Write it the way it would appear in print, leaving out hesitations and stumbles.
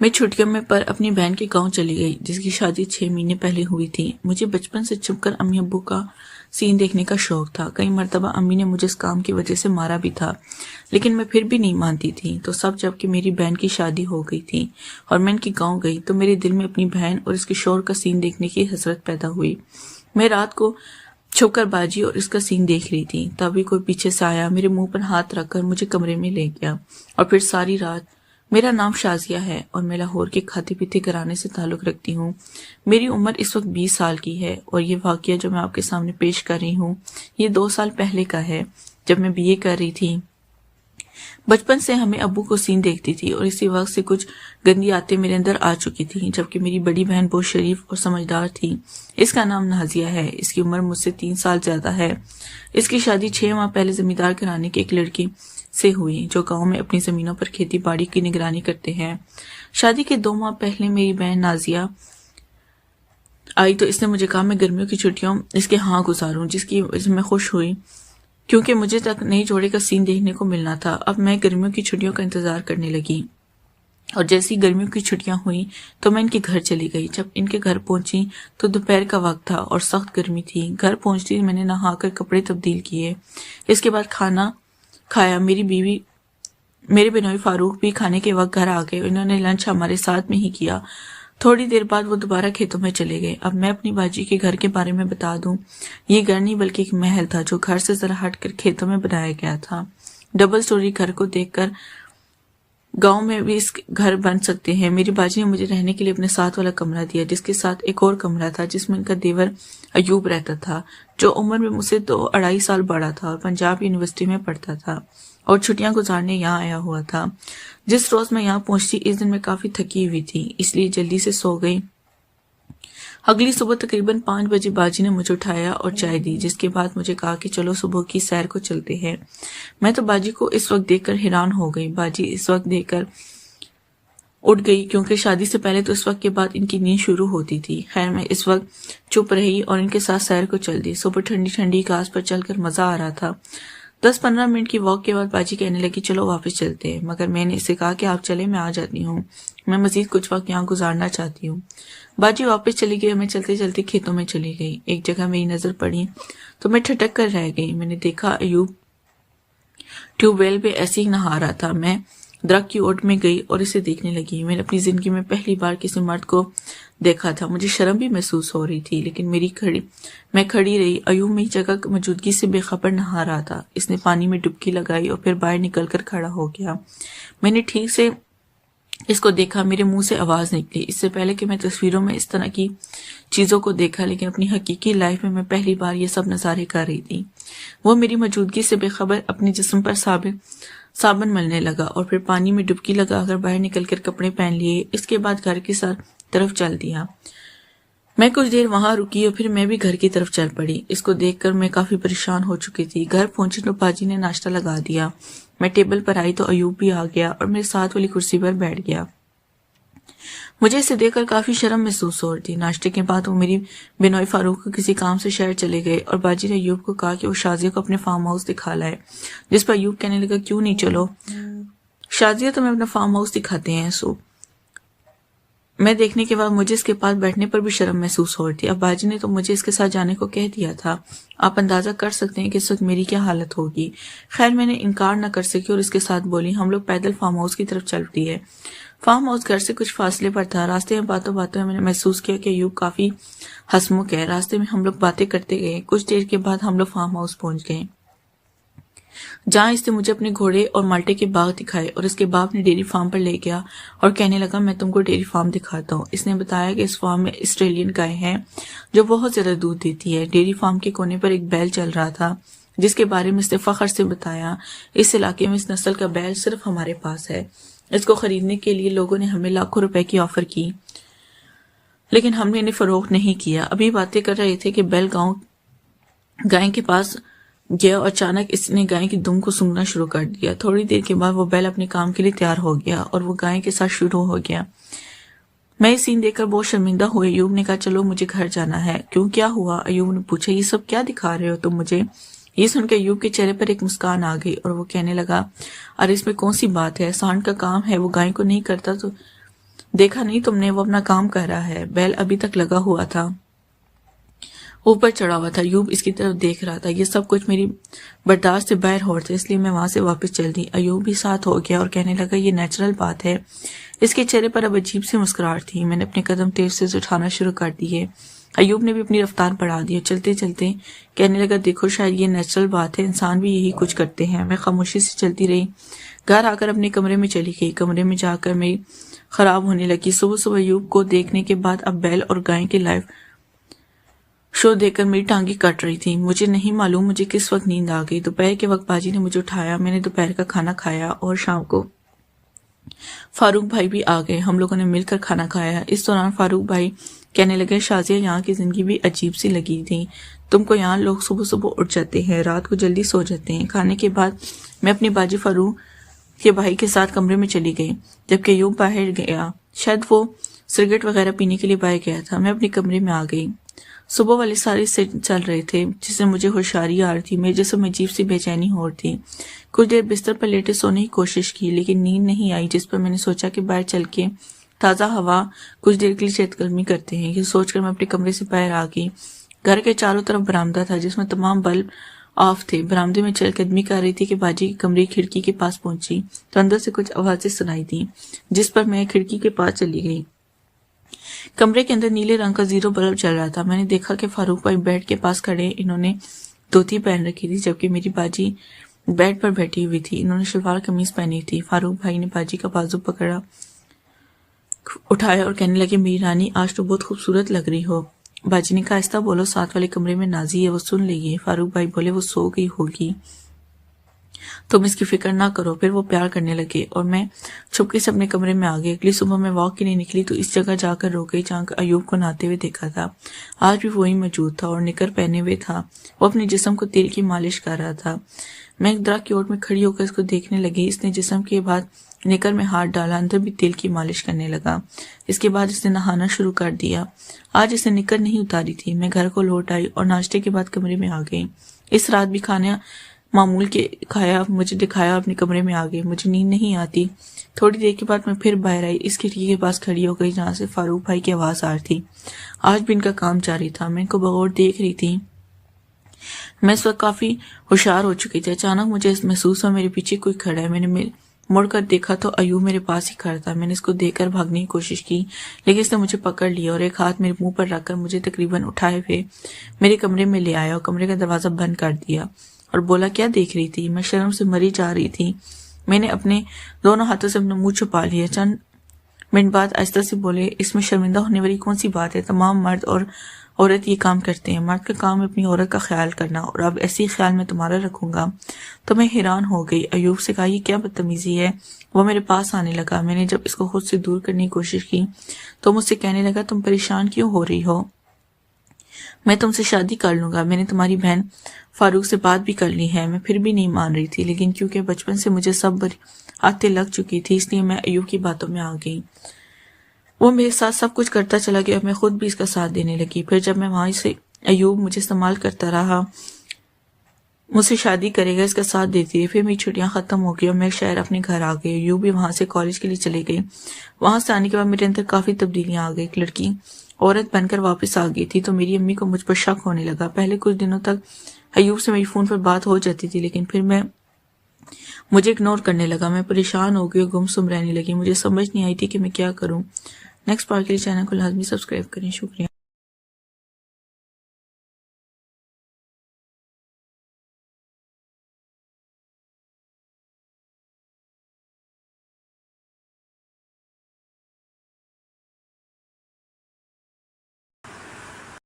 میں چھٹیوں میں پر اپنی بہن کے گاؤں چلی گئی جس کی شادی 6 مہینے پہلے ہوئی تھی۔ مجھے بچپن سے چھپ کر امی ابو کا سین دیکھنے کا شوق تھا۔ کئی مرتبہ امی نے مجھے اس کام کی وجہ سے مارا بھی تھا، لیکن میں پھر بھی نہیں مانتی تھی۔ تو جب کہ میری بہن کی شادی ہو گئی تھی اور میں ان کے گاؤں گئی تو میرے دل میں اپنی بہن اور اس کے شوہر کا سین دیکھنے کی حسرت پیدا ہوئی۔ میں رات کو چھپ کر باجی اور اس کا سین دیکھ رہی تھی، تبھی کوئی پیچھے سے آیا، میرے منہ پر ہاتھ رکھ کر مجھے کمرے میں لے گیا اور پھر ساری رات۔ میرا نام شازیہ ہے اور میں لاہور کے کھاتے پیتے گھرانے سے تعلق رکھتی ہوں۔ میری عمر اس وقت 20 سال کی ہے اور یہ واقعہ جو میں آپ کے سامنے پیش کر رہی ہوں یہ 2 سال پہلے کا ہے، جب میں BA کر رہی تھی۔ بچپن سے ہمیں ابو کو سین دیکھتی تھی اور اسی وقت سے کچھ گندی عادتیں میرے اندر آ چکی تھیں، جبکہ میری بڑی بہن بہت شریف اور سمجھدار تھی۔ اس کا نام نازیہ ہے۔ اس کی عمر مجھ سے 3 سال زیادہ ہے۔ اس کی شادی 6 ماہ پہلے زمیندار گھرانے کے ایک لڑکی سے ہوئی جو گاؤں میں اپنی زمینوں پر کھیتی باڑی کی نگرانی کرتے ہیں۔ شادی کے 2 ماہ پہلے میری بہن نازیہ آئی تو اس نے مجھے کہا میں گرمیوں کی چھٹیوں اس کے ہاں گزاروں، جس کی وجہ سے میں خوش ہوئی کیونکہ مجھے تک نئی جوڑے کا سین دیکھنے کو ملنا تھا۔ اب میں گرمیوں کی چھٹیوں کا انتظار کرنے لگی اور جیسی گرمیوں کی چھٹیاں ہوئیں تو میں ان کے گھر چلی گئی۔ جب ان کے گھر پہنچی تو دوپہر کا وقت تھا اور سخت گرمی تھی۔ گھر پہنچتی میں نے نہا کر کپڑے تبدیل کیے، اس کے بعد کھانا کھایا۔ میرے بنوئی فاروق بھی کھانے کے وقت گھر آ گئے، انہوں نے لنچ ہمارے ساتھ میں ہی کیا۔ تھوڑی دیر بعد وہ دوبارہ کھیتوں میں چلے گئے۔ اب میں اپنی باجی کے گھر کے بارے میں بتا دوں، یہ گھر نہیں بلکہ ایک محل تھا جو گھر سے ذرا ہٹ کر کھیتوں میں بنایا گیا تھا۔ ڈبل سٹوری گھر کو دیکھ کر گاؤں میں بھی اس گھر بن سکتے ہیں۔ میری باجی نے مجھے رہنے کے لیے اپنے ساتھ والا کمرہ دیا، جس کے ساتھ ایک اور کمرہ تھا جس میں ان کا دیور ایوب رہتا تھا، جو عمر میں مجھ سے 2-2.5 سال بڑا تھا اور پنجاب یونیورسٹی میں پڑھتا تھا اور چھٹیاں گزارنے یہاں آیا ہوا تھا۔ جس روز میں یہاں پہنچتی اس دن میں کافی تھکی ہوئی تھی، اس لیے جلدی سے سو گئی۔ اگلی صبح تقریباً 5 بجے باجی نے مجھے اٹھایا اور چائے دی، جس کے بعد مجھے کہا کہ چلو صبح کی سیر کو چلتے ہیں۔ میں تو باجی کو اس وقت دیکھ کر حیران ہو گئی۔ باجی اس وقت دیکھ کر اٹھ گئی کیونکہ شادی سے پہلے تو اس وقت کے بعد ان کی نیند شروع ہوتی تھی۔ خیر میں اس وقت چپ رہی اور ان کے ساتھ سیر کو چل دی۔ صبح ٹھنڈی ٹھنڈی گھاس پر چل کر مزہ آ رہا تھا۔ 10-15 منٹ کی واک کے بعد باجی کہنے لگی چلو واپس چلتے ہیں، مگر میں نے اسے کہا کہ آپ چلیں، میں آ جاتی ہوں، میں مزید کچھ وقت یہاں گزارنا چاہتی ہوں۔ باجی واپس چلی گئی اور میں چلتے چلتے کھیتوں میں چلی گئی۔ ایک جگہ میری نظر پڑی تو میں ٹھٹک کر رہ گئی۔ میں نے دیکھا ایوب ٹیوب ویل پہ ایسے ہی نہا رہا تھا۔ میں درخت کی اوٹ میں گئی اور اسے دیکھنے لگی۔ میں نے اپنی زندگی میں پہلی بار کسی مرد کو دیکھا تھا۔ مجھے شرم بھی محسوس ہو رہی تھی، لیکن میں کھڑی رہی۔ ایوب میری جگہ موجودگی سے بے خبر نہا رہا تھا۔ اس نے پانی میں ڈبکی لگائی اور پھر باہر نکل کر کھڑا ہو گیا۔ میں نے ٹھیک سے اس کو دیکھا، میرے منہ سے آواز نکلی۔ اس سے پہلے کہ میں تصویروں میں اس طرح کی چیزوں کو دیکھا، لیکن اپنی حقیقی لائف میں پہلی بار یہ سب نظارے کر رہی تھی۔ وہ میری موجودگی سے بے خبر اپنے جسم پر صابن ملنے لگا اور پھر پانی میں ڈبکی لگا کر باہر نکل کر کپڑے پہن لیے۔ اس کے بعد گھر کی طرف چل دیا۔ میں کچھ دیر وہاں رکی اور پھر میں بھی گھر کی طرف چل پڑی۔ اس کو دیکھ کر میں کافی پریشان ہو چکی تھی۔ گھر پہنچی تو باجی نے ناشتہ لگا دیا۔ میں ٹیبل پر آئی تو ایوب بھی آ گیا اور میرے ساتھ والی کرسی پر بیٹھ گیا۔ مجھے اسے دیکھ کر کافی شرم محسوس ہو رہی تھی۔ ناشتے کے بعد وہ میری بنوئی فاروق کو کسی کام سے شہر چلے گئے اور باجی نے ایوب کو کہا کہ وہ شازیہ کو اپنے فارم ہاؤس دکھا لائے، جس پر ایوب کہنے لگا کیوں نہیں چلو شازیہ، تمہیں اپنا فارم ہاؤس دکھاتے ہیں۔ میں دیکھنے کے بعد مجھے اس کے پاس بیٹھنے پر بھی شرم محسوس ہو رہی تھی۔ اب باجی نے تو مجھے اس کے ساتھ جانے کو کہہ دیا تھا، آپ اندازہ کر سکتے ہیں کہ اس وقت میری کیا حالت ہوگی۔ خیر میں نے انکار نہ کر سکی اور اس کے ساتھ بولی ہم لوگ پیدل فارم ہاؤس کی طرف چل دیے۔ فارم ہاؤس گھر سے کچھ فاصلے پر تھا۔ راستے میں باتوں میں میں نے محسوس کیا کہ ایوب کافی ہنسمکھ ہے۔ راستے میں ہم لوگ باتیں کرتے گئے۔ کچھ دیر کے بعد ہم لوگ فارم ہاؤس پہنچ گئے، جہاں اس نے مجھے اپنے گھوڑے اور مالٹے کے باغ دکھائے اور اس کے باپ نے ڈیری فارم پر لے گیا اور کہنے لگا میں تم کو ڈیری فارم دکھاتا ہوں۔ اس نے بتایا کہ اس فارم میں آسٹریلین گائے ہیں جو بہت زیادہ دودھ دیتی ہے۔ ڈیری فارم کے کونے پر ایک بیل چل رہا تھا جس کے بارے میں اس نے فخر سے بتایا، اس علاقے میں اس نسل کا بیل صرف ہمارے پاس ہے۔ اس کو خریدنے کے لیے لوگوں نے ہمیں لاکھوں روپے کی آفر کی، لیکن ہم نے انہیں فروخت نہیں کیا۔ ابھی باتیں کر رہے تھے کہ بیل گائے کے پاس گیا اور اچانک اس نے گائے کی دم کو سونگنا شروع کر دیا۔ تھوڑی دیر کے بعد وہ بیل اپنے کام کے لیے تیار ہو گیا اور وہ گائے کے ساتھ شروع ہو گیا۔ میں یہ سین دیکھ کر بہت شرمندہ ہوئی۔ ایوب نے کہا چلو مجھے گھر جانا ہے۔ کیوں، کیا ہوا؟ ایوب نے پوچھا۔ یہ سب کیا دکھا رہے ہو تم مجھے؟ یہ سن کے ایوب کے چہرے پر ایک مسکان آ گئی اور وہ کہنے لگا ارے اس میں کون سی بات ہے، سانڈ کا کام ہے، وہ گائے کو نہیں کرتا تو دیکھا نہیں تم نے، وہ اپنا کام کر رہا ہے۔ بیل ابھی تک لگا ہوا تھا، اوپر چڑھا ہوا تھا۔ ایوب اس کی طرف دیکھ رہا تھا۔ یہ سب کچھ میری برداشت سے باہر ہو رہا تھا، اس لیے میں وہاں سے واپس چل دی۔ ایوب بھی ساتھ ہو گیا اور کہنے لگا یہ نیچرل بات ہے۔ اس کے چہرے پر اب عجیب سی مسکراہٹ تھی۔ میں نے اپنے قدم تیز سے اٹھانا شروع کر دیے۔ ایوب نے بھی اپنی رفتار بڑھا دی اور چلتے چلتے کہنے لگا دیکھو شاید یہ نیچرل بات ہے، انسان بھی یہی کچھ کرتے ہیں۔ میں خاموشی سے چلتی رہی، گھر آ کر اپنے کمرے میں چلی گئی۔ کمرے میں جا کر میری خراب ہونے لگی۔ صبح صبح ایوب کو دیکھنے کے بعد اب بیل اور گائے کے لائیو شو دیکھ کر میری ٹانگیں کٹ رہی تھی۔ مجھے نہیں معلوم مجھے کس وقت نیند آ گئی۔ دوپہر کے وقت باجی نے مجھے اٹھایا، میں نے دوپہر کا کھانا کھایا اور شام کو فاروق بھائی بھی آ گئے۔ ہم لوگوں نے مل کر کھانا کھایا۔ اس دوران فاروق بھائی کہنے لگے شازیہ یہاں کی زندگی بھی عجیب سی لگی تھی، تم کو یہاں لوگ صبح صبح اٹھ جاتے ہیں، رات کو جلدی سو جاتے ہیں۔ کھانے کے بعد میں اپنی باجی فاروق کے بھائی کے ساتھ کمرے میں چلی گئی، جبکہ ایوب باہر گیا، شاید وہ سگریٹ وغیرہ پینے کے لیے باہر گیا تھا۔ میں اپنے کمرے میں آ گئی۔ صبح والے سارے سیٹ چل رہے تھے جس سے مجھے ہوشیاری آ رہی تھی۔ میرے جسم میں عجیب سی بے چینی ہو رہی تھی۔ کچھ دیر بستر پر لیٹے سونے کی کوشش کی لیکن نیند نہیں آئی، جس پر میں نے سوچا کہ باہر چل کے تازہ ہوا کچھ دیر کے لیے چہل قدمی کرتے ہیں۔ یہ سوچ کر میں اپنے کمرے سے باہر آ گئی۔ گھر کے چاروں طرف برآمدہ تھا جس میں تمام بلب آف تھے۔ برآمدے میں چہل قدمی کر رہی تھی کہ باجی کے کمرے کی کھڑکی کے پاس پہنچی تو اندر سے کچھ آوازیں سنائی دیں، جس پر میں کھڑکی کے پاس چلی گئی۔ کمرے کے اندر نیلے رنگ کا زیرو بلب چل رہا تھا۔ میں نے دیکھا کہ فاروق بھائی بیڈ کے پاس کھڑے، انہوں نے دھوتی پہن رکھی تھی، جبکہ میری باجی بیڈ پر بیٹھی ہوئی تھی، انہوں نے شلوار قمیض پہنی تھی۔ فاروق بھائی نے باجی کا بازو پکڑا، اٹھایا اور کہنے لگے میری رانی آج تو بہت خوبصورت لگ رہی ہو۔ باجی نے کہا آہستہ بولو، ساتھ والے کمرے میں نازی ہے، وہ سن لیے۔ فاروق بھائی بولے وہ سو گئی ہوگی، تم اس کی فکر نہ کرو۔ پھر وہ پیار کرنے لگے اور میں چھپکے سے اپنے کمرے میں آ گئی۔ اگلی صبح میں واک کے لیے نکلی تو اس جگہ جا کر رو گئی جہاں ایوب کو نہاتے ہوئے دیکھا تھا۔ آج بھی وہی موجود تھا اور نکر پہنے ہوئے تھا۔ وہ اپنے جسم کو تیل کی مالش کر رہا تھا۔ میں ایک درخت کی اوٹ میں کھڑی ہو کر اس کو دیکھنے لگی۔ اس نے جسم کے بعد نکر میں ہاتھ ڈالا، اندر بھی تیل کی مالش کرنے لگا۔ اس کے بعد اس نے نہانا شروع کر دیا۔ آج اس نے نکر نہیں اتاری تھی۔ میں گھر کو لوٹ آئی اور ناشتے کے بعد کمرے میں آ گئی۔ اس رات بھی کھانا معمول کے کھایا، مجھے دکھایا، اپنے کمرے میں آ گئی۔ مجھے نیند نہیں آتی۔ تھوڑی دیر کے بعد میں پھر باہر آئی، اس کھڑکی کے پاس کھڑی ہو گئی جہاں سے فاروق بھائی کی آواز آ رہی تھی۔ آج بھی ان کا کام جاری تھا۔ میں ان کو بغور دیکھ رہی تھی۔ میں اس وقت کافی ہوشیار ہو چکی تھی۔ اچانک مجھے محسوس ہوا میرے پیچھے کوئی کھڑا ہے۔ میں نے مڑ کر دیکھا تو ایوب میرے پاس ہی کھڑا تھا۔ میں نے اس کو دیکھ کر بھاگنے کی کوشش کی لیکن اس نے مجھے پکڑ لیا اور ایک ہاتھ میرے منہ پر رکھ کر مجھے تقریباً اٹھائے ہوئے میرے کمرے میں لے آیا اور کمرے کا دروازہ بند کر دیا اور بولا کیا دیکھ رہی تھی؟ میں شرم سے مری جا رہی تھی۔ میں نے اپنے دونوں ہاتھوں سے اپنا منہ چھپا لیا۔ چند منٹ بعد آہستہ سے بولے اس میں شرمندہ ہونے والی کون سی بات ہے؟ تمام مرد اور عورت یہ کام کرتے ہیں۔ مرد کا کام ہے اپنی عورت کا خیال کرنا اور اب ایسی خیال میں تمہارا رکھوں گا۔ تو میں حیران ہو گئی۔ ایوب سے کہا یہ کیا بدتمیزی ہے؟ وہ میرے پاس آنے لگا۔ میں نے جب اس کو خود سے دور کرنے کی کوشش کی تو مجھ سے کہنے لگا تم پریشان کیوں ہو رہی ہو؟ میں تم سے شادی کر لوں گا۔ میں نے تمہاری بہن فاروق سے بات بھی کر لی ہے۔ میں پھر بھی نہیں مان رہی تھی لیکن کیونکہ بچپن سے مجھے سب عادتیں لگ چکی تھی اس لیے میں ایوب کی باتوں میں آ گئی۔ وہ میرے ساتھ سب کچھ کرتا چلا گیا اور میں خود بھی اس کا ساتھ دینے لگی۔ پھر جب میں وہاں سے ایوب مجھے استعمال کرتا رہا، مجھ سے شادی کرے گا، اس کا ساتھ دیتی ہے۔ پھر میری چھٹیاں ختم ہو گئی اور میں شہر اپنے گھر آ گئی۔ ایوب بھی وہاں سے کالج کے لیے چلے گئے۔ وہاں سے آنے کے بعد میرے اندر کافی تبدیلیاں آ گئی۔ ایک لڑکی عورت بن کر واپس آ گئی تھی تو میری امی کو مجھ پر شک ہونے لگا۔ پہلے کچھ دنوں تک ایوب سے میری فون پر بات ہو جاتی تھی لیکن پھر مجھے اگنور کرنے لگا۔ میں پریشان ہو گئی اور گمسم رہنے لگی۔ مجھے سمجھ نہیں آئی تھی کہ میں کیا کروں۔ نیکسٹ پارٹ کے لیے چینل کو لازمی سبسکرائب کریں۔ شکریہ۔